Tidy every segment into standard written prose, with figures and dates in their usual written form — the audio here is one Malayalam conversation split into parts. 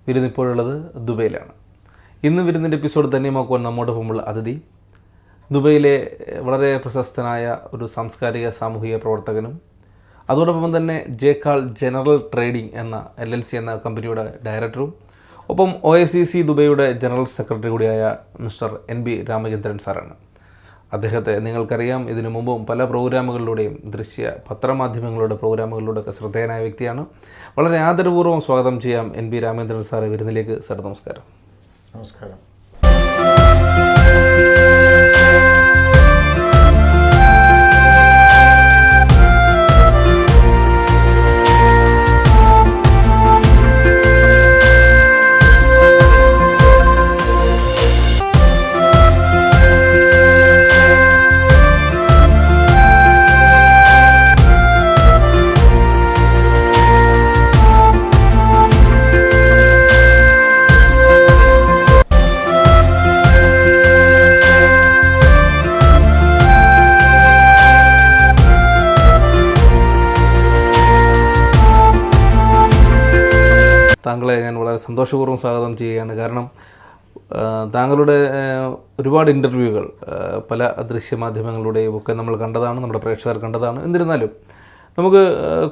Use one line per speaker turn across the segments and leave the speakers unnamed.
വിരുന്നിപ്പോഴുള്ളത് ദുബൈയിലാണ്. ഇന്ന് വിരുന്നിൻ്റെ എപ്പിസോഡ് ധന്യമാക്കുവാൻ നമ്മോടൊപ്പമുള്ള അതിഥി ദുബൈയിലെ വളരെ പ്രശസ്തനായ ഒരു സാംസ്കാരിക സാമൂഹിക പ്രവർത്തകനും അതോടൊപ്പം തന്നെ ജേക്കാൾ ജനറൽ ട്രേഡിംഗ് എന്ന LLC എന്ന കമ്പനിയുടെ ഡയറക്ടറും ഒപ്പം OICC ദുബൈയുടെ ജനറൽ സെക്രട്ടറി കൂടിയായ മിസ്റ്റർ NB രാമചന്ദ്രൻ സാറാണ്. അദ്ദേഹത്തെ നിങ്ങൾക്കറിയാം, ഇതിനു മുമ്പും പല പ്രോഗ്രാമുകളിലൂടെയും പത്രമാധ്യമങ്ങളുടെ പ്രോഗ്രാമുകളിലൂടെയൊക്കെ ശ്രദ്ധേയനായ വ്യക്തിയാണ്. വളരെ ആദരപൂർവ്വം സ്വാഗതം ചെയ്യാം NB രാമചന്ദ്രൻ സാറെ വിരുന്നിലേക്ക്. സാർ നമസ്കാരം.
നമസ്കാരം.
താങ്കളെ ഞാൻ വളരെ സന്തോഷപൂർവ്വം സ്വാഗതം ചെയ്യുകയാണ്. കാരണം താങ്കളുടെ ഒരുപാട് ഇൻ്റർവ്യൂകൾ പല ദൃശ്യമാധ്യമങ്ങളുടെയും ഒക്കെ നമ്മൾ കണ്ടതാണ്, നമ്മുടെ പ്രേക്ഷകർ കണ്ടതാണ്. എന്നിരുന്നാലും നമുക്ക്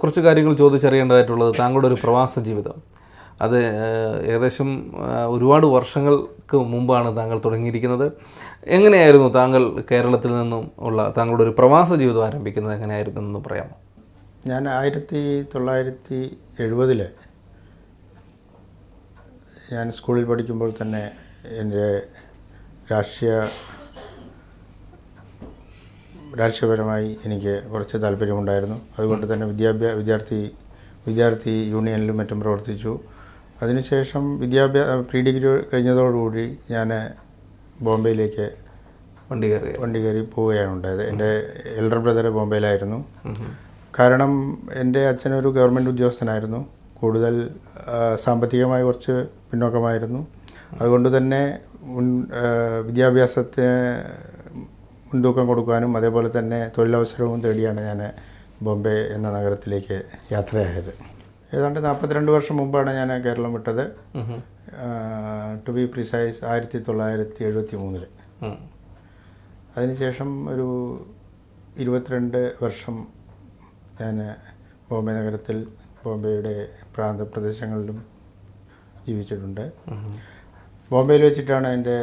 കുറച്ച് കാര്യങ്ങൾ ചോദിച്ചറിയേണ്ടതായിട്ടുള്ളത്, താങ്കളുടെ ഒരു പ്രവാസ ജീവിതം അത് ഏകദേശം ഒരുപാട് വർഷങ്ങൾക്ക് മുമ്പാണ് താങ്കൾ തുടങ്ങിയിരിക്കുന്നത്. എങ്ങനെയായിരുന്നു താങ്കൾ കേരളത്തിൽ നിന്നും ഉള്ള താങ്കളുടെ ഒരു പ്രവാസ ജീവിതം ആരംഭിക്കുന്നത്? എങ്ങനെയായിരുന്നു എന്ന് പറയാമോ?
ഞാൻ 1970 ഞാൻ സ്കൂളിൽ പഠിക്കുമ്പോൾ തന്നെ എൻ്റെ രാഷ്ട്രീയപരമായി എനിക്ക് കുറച്ച് താല്പര്യമുണ്ടായിരുന്നു. അതുകൊണ്ട് തന്നെ വിദ്യാർത്ഥി യൂണിയനിലും മറ്റും പ്രവർത്തിച്ചു. അതിനുശേഷം പ്രീ ഡിഗ്രി കഴിഞ്ഞതോടുകൂടി ഞാൻ ബോംബെയിലേക്ക് വണ്ടി കയറി പോവുകയാണ് ഉണ്ടായത്. എൻ്റെ എൽഡർ ബ്രദർ ബോംബെയിലായിരുന്നു. കാരണം എൻ്റെ അച്ഛനൊരു ഗവൺമെൻറ് ഉദ്യോഗസ്ഥനായിരുന്നു. കൂടുതൽ സാമ്പത്തികമായി കുറച്ച് പിന്നോക്കമായിരുന്നു. അതുകൊണ്ട് തന്നെ വിദ്യാഭ്യാസത്തിന് മുൻതൂക്കം കൊടുക്കാനും അതേപോലെ തന്നെ തൊഴിലവസരവും തേടിയാണ് ഞാൻ ബോംബെ എന്ന നഗരത്തിലേക്ക് യാത്രയായത്. ഏതാണ്ട് 42 വർഷം മുമ്പാണ് ഞാൻ കേരളം വിട്ടത്. To be precise 1973. അതിനുശേഷം ഒരു 22 വർഷം ഞാൻ ബോംബെ നഗരത്തിൽ ബോംബെയുടെ പ്രാന്തപ്രദേശങ്ങളിലും ജീവിച്ചിട്ടുണ്ട്. ബോംബെയിൽ വെച്ചിട്ടാണ് എൻ്റെ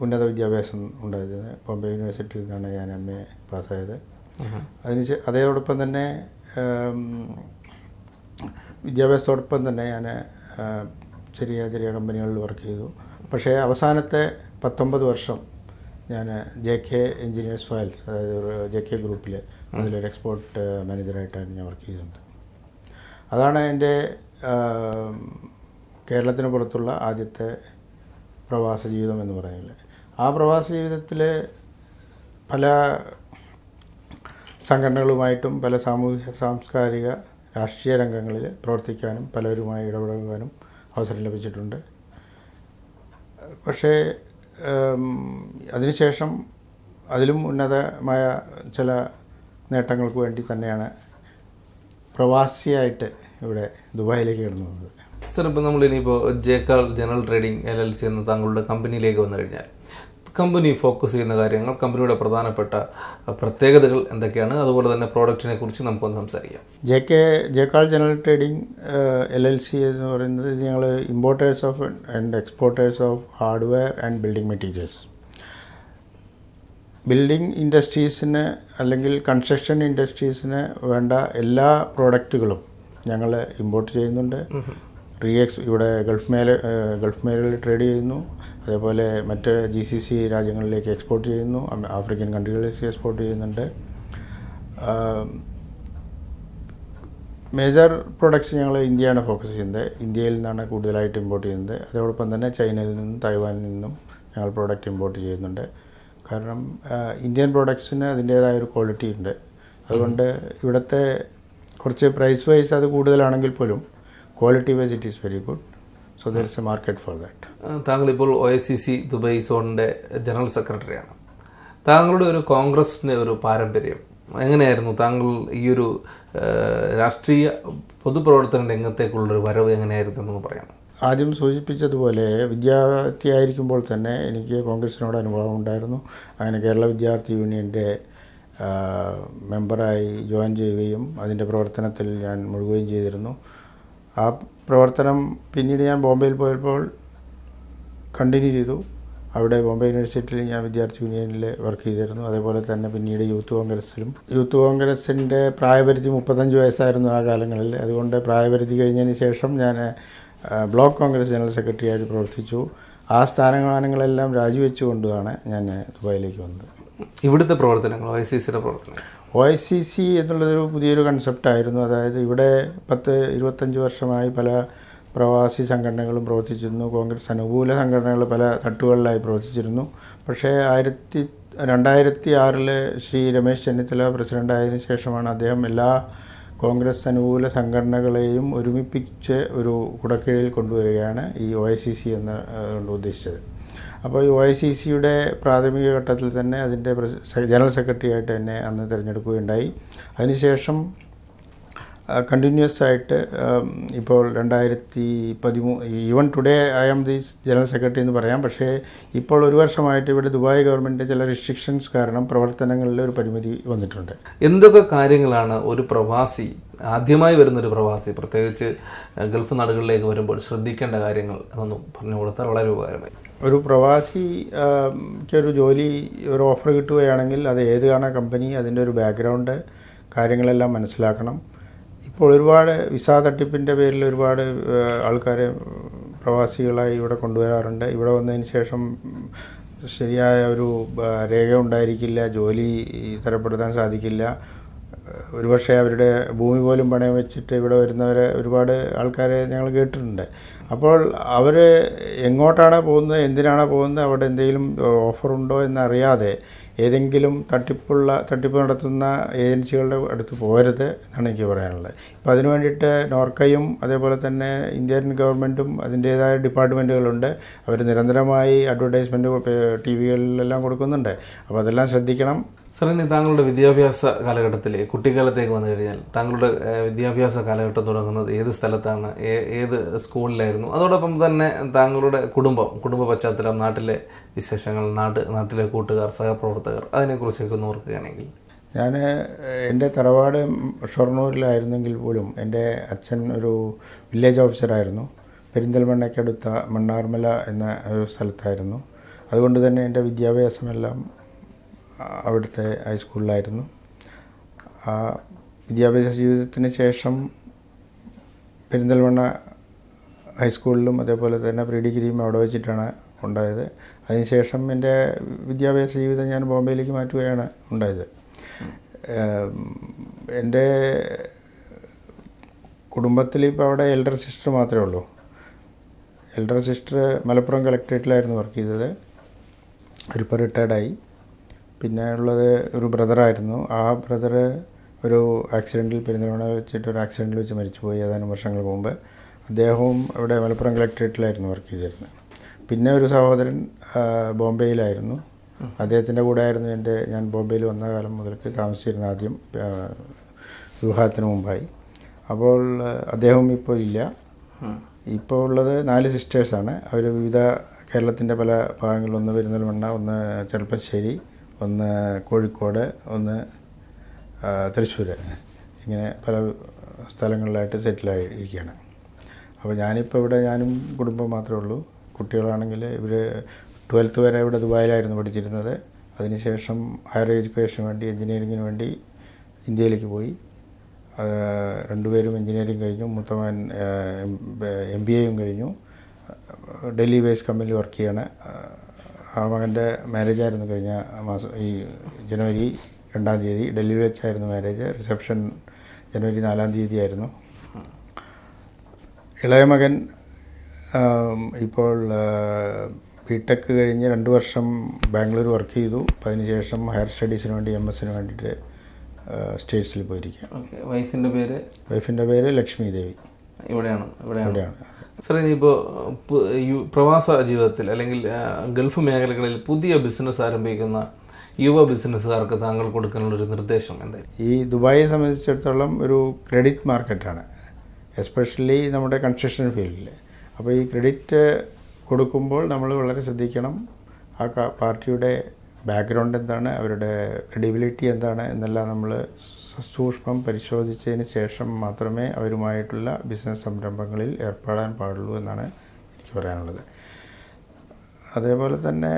ഉന്നത വിദ്യാഭ്യാസം ഉണ്ടായത്. ബോംബെ യൂണിവേഴ്സിറ്റിയിൽ നിന്നാണ് ഞാൻ MA പാസ്സായത്. അതോടൊപ്പം തന്നെ വിദ്യാഭ്യാസത്തോടൊപ്പം തന്നെ ഞാൻ ചെറിയ ചെറിയ കമ്പനികളിൽ വർക്ക് ചെയ്തു. പക്ഷേ അവസാനത്തെ 19 വർഷം ഞാൻ JK എഞ്ചിനീയേഴ്സ് ഫയൽസ്, അതായത് JK ഗ്രൂപ്പിൽ അതിലൊരു എക്സ്പോർട്ട് മാനേജറായിട്ടാണ് ഞാൻ വർക്ക് ചെയ്തത്. അതാണ് എൻ്റെ കേരളത്തിന് പുറത്തുള്ള ആദ്യത്തെ പ്രവാസ ജീവിതം എന്ന് പറയുന്നത്. ആ പ്രവാസ ജീവിതത്തിൽ പല സംഘടനകളുമായിട്ടും പല സാമൂഹിക സാംസ്കാരിക രാഷ്ട്രീയ രംഗങ്ങളിൽ പ്രവർത്തിക്കാനും പലരുമായി ഇടപെടാനും അവസരം ലഭിച്ചിട്ടുണ്ട്. പക്ഷേ അതിനുശേഷം അതിലും ഉന്നതമായ ചില നേട്ടങ്ങൾക്ക് വേണ്ടി തന്നെയാണ് പ്രവാസിയായിട്ട് ഇവിടെ ദുബായിലേക്ക് കടന്നു വന്നത്.
സർ, ഇപ്പോൾ നമ്മളിനിയിപ്പോൾ ജേക്കാൾ ജനറൽ ട്രേഡിംഗ് LLC എന്ന താങ്കളുടെ കമ്പനിയിലേക്ക് വന്നു കഴിഞ്ഞാൽ കമ്പനി ഫോക്കസ് ചെയ്യുന്ന കാര്യങ്ങൾ, കമ്പനിയുടെ പ്രധാനപ്പെട്ട പ്രത്യേകതകൾ എന്തൊക്കെയാണ്? അതുപോലെ തന്നെ പ്രോഡക്റ്റിനെ കുറിച്ച് നമുക്കൊന്ന് സംസാരിക്കാം.
ജേക്കാൾ ജനറൽ ട്രേഡിംഗ് LLC എന്ന് പറയുന്നത് ഞങ്ങൾ importers of and exporters of hardware and building materials. Building ഇൻഡസ്ട്രീസിന് അല്ലെങ്കിൽ കൺസ്ട്രക്ഷൻ ഇൻഡസ്ട്രീസിന് വേണ്ട എല്ലാ പ്രോഡക്റ്റുകളും ഞങ്ങൾ ഇമ്പോർട്ട് ചെയ്യുന്നുണ്ട്. ഇവിടെ ഗൾഫ് മേഖലയിൽ ട്രേഡ് ചെയ്യുന്നു. അതേപോലെ മറ്റ് GCC രാജ്യങ്ങളിലേക്ക് എക്സ്പോർട്ട് ചെയ്യുന്നു. ആഫ്രിക്കൻ കൺട്രികളിലേക്ക് എക്സ്പോർട്ട് ചെയ്യുന്നുണ്ട്. മേജർ പ്രൊഡക്ട്സ് ഞങ്ങൾ ഇന്ത്യയാണ് ഫോക്കസ് ചെയ്യുന്നത്. ഇന്ത്യയിൽ നിന്നാണ് കൂടുതലായിട്ട് ഇമ്പോർട്ട് ചെയ്യുന്നത്. അതോടൊപ്പം തന്നെ ചൈനയിൽ നിന്നും തായ്വാനിൽ നിന്നും ഞങ്ങൾ പ്രോഡക്റ്റ് ഇമ്പോർട്ട് ചെയ്യുന്നുണ്ട്. കാരണം ഇന്ത്യൻ പ്രോഡക്ട്സിന് അതിൻ്റേതായൊരു ക്വാളിറ്റി ഉണ്ട്. അതുകൊണ്ട് ഇവിടുത്തെ കുറച്ച് പ്രൈസ് വൈസ് അത് കൂടുതലാണെങ്കിൽ പോലും quality wise it is very good. So there is a market for that.
താങ്കളിപ്പോൾ OICC ദുബായ് സോണിൻ്റെ ജനറൽ സെക്രട്ടറിയാണ്. താങ്കളുടെ ഒരു കോൺഗ്രസിൻ്റെ ഒരു പാരമ്പര്യം എങ്ങനെയായിരുന്നു? താങ്കൾ ഈ ഒരു രാഷ്ട്രീയ പൊതുപ്രവർത്തന രംഗത്തേക്കുള്ളൊരു വരവ് എങ്ങനെയായിരുന്നു എന്ന് പറയാം?
ആദ്യം സൂചിപ്പിച്ചതുപോലെ വിദ്യാർത്ഥിയായിരിക്കുമ്പോൾ തന്നെ എനിക്ക് കോൺഗ്രസിനോട് അനുഭവം ഉണ്ടായിരുന്നു. അങ്ങനെ കേരള വിദ്യാർത്ഥി യൂണിയൻ്റെ മെമ്പറായി ജോയിൻ ചെയ്യുകയും അതിൻ്റെ പ്രവർത്തനത്തിൽ ഞാൻ മുഴുകുകയും ചെയ്തിരുന്നു. ആ പ്രവർത്തനം പിന്നീട് ഞാൻ ബോംബെയിൽ പോയപ്പോൾ കണ്ടിന്യൂ ചെയ്തു. അവിടെ ബോംബെ യൂണിവേഴ്സിറ്റിയിൽ ഞാൻ വിദ്യാർത്ഥി യൂണിയനിൽ വർക്ക് ചെയ്തിരുന്നു. അതേപോലെ തന്നെ പിന്നീട് യൂത്ത് കോൺഗ്രസിൻ്റെ പ്രായപരിധി 35 വയസ്സായിരുന്നു ആ കാലങ്ങളിൽ. അതുകൊണ്ട് പ്രായപരിധി കഴിഞ്ഞതിന് ശേഷം ഞാൻ ബ്ലോക്ക് കോൺഗ്രസ് ജനറൽ സെക്രട്ടറി ആയിട്ട് പ്രവർത്തിച്ചു. ആ സ്ഥാനമാനങ്ങളെല്ലാം രാജിവെച്ചുകൊണ്ടാണ് ഞാൻ ദുബായിലേക്ക് വന്നത്.
ഇവിടുത്തെ പ്രവർത്തനങ്ങൾ OICCയുടെ പ്രവർത്തനം
OICC എന്നുള്ളതൊരു പുതിയൊരു കൺസെപ്റ്റായിരുന്നു. അതായത് ഇവിടെ 10-25 വർഷമായി പല പ്രവാസി സംഘടനകളും പ്രവർത്തിച്ചിരുന്നു. കോൺഗ്രസ് അനുകൂല സംഘടനകൾ പല തട്ടുകളിലായി പ്രവർത്തിച്ചിരുന്നു. പക്ഷേ 2006 ശ്രീ രമേശ് ചെന്നിത്തല പ്രസിഡൻ്റായതിനു ശേഷമാണ് അദ്ദേഹം എല്ലാ കോൺഗ്രസ് അനുകൂല സംഘടനകളെയും ഒരുമിപ്പിച്ച് ഒരു കുടക്കീഴിൽ കൊണ്ടുവരികയാണ് ഈ OICC കൊണ്ട് ഉദ്ദേശിച്ചത്. അപ്പോൾ ഈ OICCയുടെ പ്രാഥമിക ഘട്ടത്തിൽ തന്നെ അതിൻ്റെ ജനറൽ സെക്രട്ടറി ആയിട്ട് എന്നെ അന്ന് തിരഞ്ഞെടുക്കുകയുണ്ടായി. അതിനുശേഷം കണ്ടിന്യൂസ് ആയിട്ട് ഇപ്പോൾ 2013 even today I am the general secretary എന്ന് പറയാം. പക്ഷേ ഇപ്പോൾ ഒരു വർഷമായിട്ട് ഇവിടെ ദുബായ് ഗവൺമെൻറ് ചില റിസ്ട്രിക്ഷൻസ് കാരണം പ്രവർത്തനങ്ങളിൽ ഒരു പരിമിതി വന്നിട്ടുണ്ട്.
എന്തൊക്കെ കാര്യങ്ങളാണ് ഒരു പ്രവാസി, ആദ്യമായി വരുന്നൊരു പ്രവാസി, പ്രത്യേകിച്ച് ഗൾഫ് നാടുകളിലേക്ക് വരുമ്പോൾ ശ്രദ്ധിക്കേണ്ട കാര്യങ്ങൾ എന്നൊന്നും പറഞ്ഞു കൊടുത്താൽ വളരെ ഉപകാരമായി.
ഒരു പ്രവാസിക്കൊരു ജോലി ഒരു ഓഫർ കിട്ടുകയാണെങ്കിൽ അത് ഏതാണ് കമ്പനി, അതിൻ്റെ ഒരു ബാക്ക്ഗ്രൗണ്ട് കാര്യങ്ങളെല്ലാം മനസ്സിലാക്കണം. ഇപ്പോൾ ഒരുപാട് വിസ തട്ടിപ്പിൻ്റെ പേരിൽ ഒരുപാട് ആൾക്കാരെ പ്രവാസികളായി ഇവിടെ കൊണ്ടുവരാറുണ്ട്. ഇവിടെ വന്നതിന് ശേഷം ശരിയായ ഒരു രേഖ ഉണ്ടായിരിക്കില്ല, ജോലി തരപ്പെടുത്താൻ സാധിക്കില്ല. ഒരുപക്ഷെ അവരുടെ ഭൂമി പോലും പണയം വെച്ചിട്ട് ഇവിടെ വരുന്നവരെ ഒരുപാട് ആൾക്കാരെ ഞങ്ങൾ കേട്ടിട്ടുണ്ട്. അപ്പോൾ അവർ എങ്ങോട്ടാണ് പോകുന്നത്, എന്തിനാണ് പോകുന്നത്, അവിടെ എന്തെങ്കിലും ഓഫറുണ്ടോ എന്നറിയാതെ ഏതെങ്കിലും തട്ടിപ്പ് നടത്തുന്ന ഏജൻസികളുടെ അടുത്ത് പോകരുത് എന്നാണ് എനിക്ക് പറയാനുള്ളത്. ഇപ്പോൾ അതിനു വേണ്ടിയിട്ട് നോർക്കയും അതേപോലെ തന്നെ ഇന്ത്യൻ ഗവൺമെൻറ്റും അതിൻ്റേതായ ഡിപ്പാർട്ട്മെൻറ്റുകളുണ്ട്. അവർ നിരന്തരമായി അഡ്വർടൈസ്മെൻറ്റ് TV-കളിലെല്ലാം കൊടുക്കുന്നുണ്ട്. അപ്പോൾ അതെല്ലാം ശ്രദ്ധിക്കണം.
സാർ, ഇനി താങ്കളുടെ വിദ്യാഭ്യാസ കാലഘട്ടത്തിൽ കുട്ടിക്കാലത്തേക്ക് വന്നു കഴിഞ്ഞാൽ താങ്കളുടെ വിദ്യാഭ്യാസ കാലഘട്ടം തുടങ്ങുന്നത് ഏത് സ്ഥലത്താണ്, ഏത് സ്കൂളിലായിരുന്നു? അതോടൊപ്പം തന്നെ താങ്കളുടെ കുടുംബ പശ്ചാത്തലം, നാട്ടിലെ വിശേഷങ്ങൾ, നാട്ടിലെ കൂട്ടുകാർ, സഹപ്രവർത്തകർ, അതിനെക്കുറിച്ചൊക്കെ ഒന്ന് ഓർക്കുകയാണെങ്കിൽ.
ഞാൻ എൻ്റെ തറവാട് ഷൊർണൂരിലായിരുന്നെങ്കിൽ പോലും എൻ്റെ അച്ഛൻ ഒരു വില്ലേജ് ഓഫീസറായിരുന്നു. പെരിന്തൽമണ്ണയ്ക്കടുത്ത മണ്ണാർമല എന്ന ഒരു സ്ഥലത്തായിരുന്നു. അതുകൊണ്ട് തന്നെ എൻ്റെ വിദ്യാഭ്യാസമെല്ലാം അവിടുത്തെ ഹൈസ്കൂളിലായിരുന്നു. ആ വിദ്യാഭ്യാസ ജീവിതത്തിന് ശേഷം പെരിന്തൽമണ്ണ ഹൈസ്കൂളിലും അതേപോലെ തന്നെ പ്രീ ഡിഗ്രിയും അവിടെ വെച്ചിട്ടാണ് ഉണ്ടായത്. അതിനുശേഷം എൻ്റെ വിദ്യാഭ്യാസ ജീവിതം ഞാൻ ബോംബെയിലേക്ക് മാറ്റുകയാണ് ഉണ്ടായത്. എൻ്റെ കുടുംബത്തിൽ ഇപ്പോൾ അവിടെ എൽഡർ സിസ്റ്റർ മാത്രമേ ഉള്ളൂ. എൽഡർ സിസ്റ്റർ മലപ്പുറം കളക്ട്രേറ്റിലായിരുന്നു വർക്ക് ചെയ്തത്. അവരിപ്പോൾ റിട്ടയർഡായി. പിന്നെ ഉള്ളത് ഒരു ബ്രദറായിരുന്നു. ആ ബ്രദർ ഒരു ആക്സിഡൻറ്റിൽ പെരിന്തൽമണ്ണ വെച്ചിട്ട് ഒരു ആക്സിഡൻറ്റിൽ വെച്ച് മരിച്ചുപോയി ഏതാനും വർഷങ്ങൾക്ക് മുമ്പ്. അദ്ദേഹവും അവിടെ മലപ്പുറം കളക്ട്രേറ്റിലായിരുന്നു വർക്ക് ചെയ്തിരുന്നത്. പിന്നെ ഒരു സഹോദരൻ ബോംബെയിലായിരുന്നു. അദ്ദേഹത്തിൻ്റെ കൂടെ ആയിരുന്നു ഞാൻ ബോംബെയിൽ വന്ന കാലം മുതൽക്ക് താമസിച്ചിരുന്ന ആദ്യം വിവാഹത്തിന് മുമ്പായി. അപ്പോൾ അദ്ദേഹം ഇപ്പോൾ ഇല്ല. ഇപ്പോൾ ഉള്ളത് 4 സിസ്റ്റേഴ്സാണ്. അവർ വിവിധ കേരളത്തിൻ്റെ പല ഭാഗങ്ങളിൽ, ഒന്ന് പെരിന്തൽമണ്ണ, ഒന്ന് ചെർപ്പശ്ശേരി, ഒന്ന് കോഴിക്കോട്, ഒന്ന് തൃശ്ശൂർ, ഇങ്ങനെ പല സ്ഥലങ്ങളിലായിട്ട് സെറ്റിലായിരിക്കുകയാണ്. അപ്പോൾ ഞാനിപ്പോൾ ഇവിടെ ഞാനും കുടുംബം മാത്രമേ ഉള്ളൂ. കുട്ടികളാണെങ്കിൽ ഇവർ 12th വരെ ഇവിടെ ദുബായിലായിരുന്നു പഠിച്ചിരുന്നത്. അതിനുശേഷം ഹയർ എഡ്യൂക്കേഷന് വേണ്ടി, എൻജിനീയറിങ്ങിന് വേണ്ടി ഇന്ത്യയിലേക്ക് പോയി. 2 പേരും എൻജിനീയറിങ് കഴിഞ്ഞു. മൂത്തമൻ MBA കഴിഞ്ഞു. ഡൽഹി ബേസ് കമ്പനിയിൽ വർക്ക് ചെയ്യാണ്. ആ മകൻ്റെ മാരേജായിരുന്നു കഴിഞ്ഞ മാസം, ഈ ജനുവരി 2-ാം തീയതി ഡൽഹിയിൽ വെച്ചായിരുന്നു മാരേജ്. റിസപ്ഷൻ ജനുവരി 4-ാം തീയതി ആയിരുന്നു. ഇളയ മകൻ ഇപ്പോൾ BTech കഴിഞ്ഞ് 2 വർഷം ബാംഗ്ലൂർ വർക്ക് ചെയ്തു. അതിനുശേഷം ഹയർ സ്റ്റഡീസിന് വേണ്ടി MSന് വേണ്ടിയിട്ട് സ്റ്റേറ്റ്സിൽ പോയിരിക്കുക. വൈഫിൻ്റെ പേര് ലക്ഷ്മി ദേവി. ഇവിടെയാണ്.
സാർ, ഇനിയിപ്പോൾ പ്രവാസ ജീവിതത്തിൽ അല്ലെങ്കിൽ ഗൾഫ് മേഖലകളിൽ പുതിയ ബിസിനസ് ആരംഭിക്കുന്ന യുവ ബിസിനസ്സുകാർക്ക് താങ്കൾ കൊടുക്കാനുള്ളൊരു നിർദ്ദേശം എന്തായാലും?
ഈ ദുബായിയെ സംബന്ധിച്ചിടത്തോളം ഒരു ക്രെഡിറ്റ് മാർക്കറ്റാണ്, എസ്പെഷ്യലി നമ്മുടെ കൺസ്ട്രക്ഷൻ ഫീൽഡിൽ. അപ്പോൾ ഈ ക്രെഡിറ്റ് കൊടുക്കുമ്പോൾ നമ്മൾ വളരെ ശ്രദ്ധിക്കണം. ആ പാർട്ടിയുടെ ബാക്ക്ഗ്രൗണ്ട് എന്താണ്, അവരുടെ ക്രെഡിബിലിറ്റി എന്താണ് എന്നെല്ലാം നമ്മൾ സൂക്ഷ്മം പരിശോധിച്ചതിന് ശേഷം മാത്രമേ അവരുമായിട്ടുള്ള ബിസിനസ് സംരംഭങ്ങളിൽ ഏർപ്പെടാൻ പാടുള്ളൂ എന്നാണ് എനിക്ക് പറയാനുള്ളത്. അതേപോലെ തന്നെ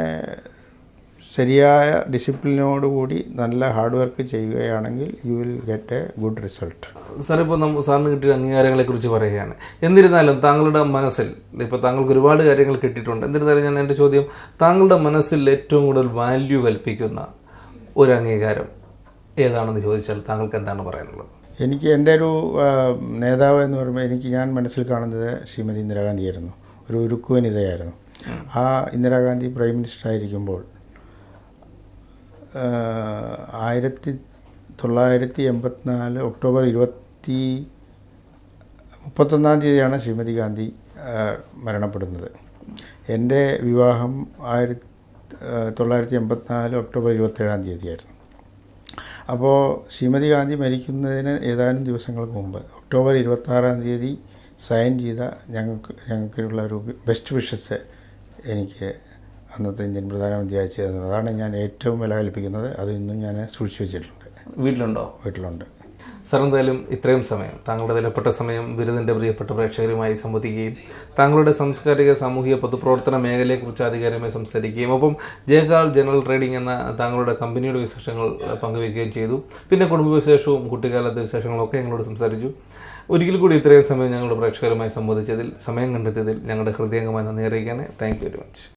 ശരിയായ ഡിസിപ്ലിനോടുകൂടി നല്ല ഹാർഡ് വർക്ക് ചെയ്യുകയാണെങ്കിൽ you will get A good result.
Sir, ഇപ്പോൾ സാറിന് കിട്ടിയ അംഗീകാരങ്ങളെക്കുറിച്ച് പറയുകയാണ്. എന്നിരുന്നാലും താങ്കളുടെ മനസ്സിൽ ഇപ്പോൾ താങ്കൾക്ക് ഒരുപാട് കാര്യങ്ങൾ കിട്ടിയിട്ടുണ്ട്. എന്നിരുന്നാലും എൻ്റെ ചോദ്യം, താങ്കളുടെ മനസ്സിൽ ഏറ്റവും കൂടുതൽ വാല്യൂ കൽപ്പിക്കുന്ന ഒരു അംഗീകാരം ഏതാണെന്ന് ചോദിച്ചാൽ താങ്കൾക്ക് എന്താണ് പറയാനുള്ളത്?
എനിക്ക് എൻ്റെ ഒരു നേതാവ് എന്ന് പറയുമ്പോൾ ഞാൻ മനസ്സിൽ കാണുന്നത് ശ്രീമതി ഇന്ദിരാഗാന്ധിയായിരുന്നു. ഒരു ഉരുക്കു വനിതയായിരുന്നു. ആ ഇന്ദിരാഗാന്ധി പ്രൈം മിനിസ്റ്റർ ആയിരിക്കുമ്പോൾ 1984 ഒക്ടോബർ 31 ശ്രീമതി ഗാന്ധി മരണപ്പെടുന്നത്. എൻ്റെ വിവാഹം 1984 ഒക്ടോബർ 27 ആയിരുന്നു. അപ്പോൾ ശ്രീമതി ഗാന്ധി മരിക്കുന്നതിന് ഏതാനും ദിവസങ്ങൾക്ക് മുമ്പ് ഒക്ടോബർ 26 സൈൻ ചെയ്ത ഞങ്ങൾക്കുള്ള ഒരു ബെസ്റ്റ് വിഷസ് എനിക്ക് അന്നത്തെ ഇന്ത്യൻ പ്രധാനമന്ത്രി അയച്ചു തന്നത്. അതാണ് ഞാൻ ഏറ്റവും വില കൽപ്പിക്കുന്നത്. അത് ഇന്നും ഞാൻ സൂക്ഷിച്ചു വെച്ചിട്ടുണ്ട്. വീട്ടിലുണ്ട്.
സാർ, എന്തായാലും ഇത്രയും സമയം, താങ്കളുടെ വിലപ്പെട്ട സമയം ബിരുദിൻ്റെ പ്രിയപ്പെട്ട പ്രേക്ഷകരുമായി സംവദിക്കുകയും താങ്കളുടെ സാംസ്കാരിക സാമൂഹിക പൊതുപ്രവർത്തന മേഖലയെക്കുറിച്ച് ആധികാരികമായി സംസാരിക്കുകയും ഒപ്പം ജയകാൾ ജനറൽ ട്രേഡിംഗ് എന്ന താങ്കളുടെ കമ്പനിയുടെ വിശേഷങ്ങൾ പങ്കുവയ്ക്കുകയും ചെയ്തു. പിന്നെ കുടുംബ വിശേഷവും കുട്ടിക്കാലത്തെ വിശേഷങ്ങളൊക്കെ ഞങ്ങളോട് സംസാരിച്ചു. ഒരിക്കൽ കൂടി ഇത്രയും സമയം ഞങ്ങളുടെ പ്രേക്ഷകരുമായി സംവദിച്ചതിൽ, സമയം കണ്ടെത്തിയതിൽ ഞങ്ങളുടെ ഹൃദയംഗമായി നന്ദി അറിയിക്കാനേ. Thank you very much.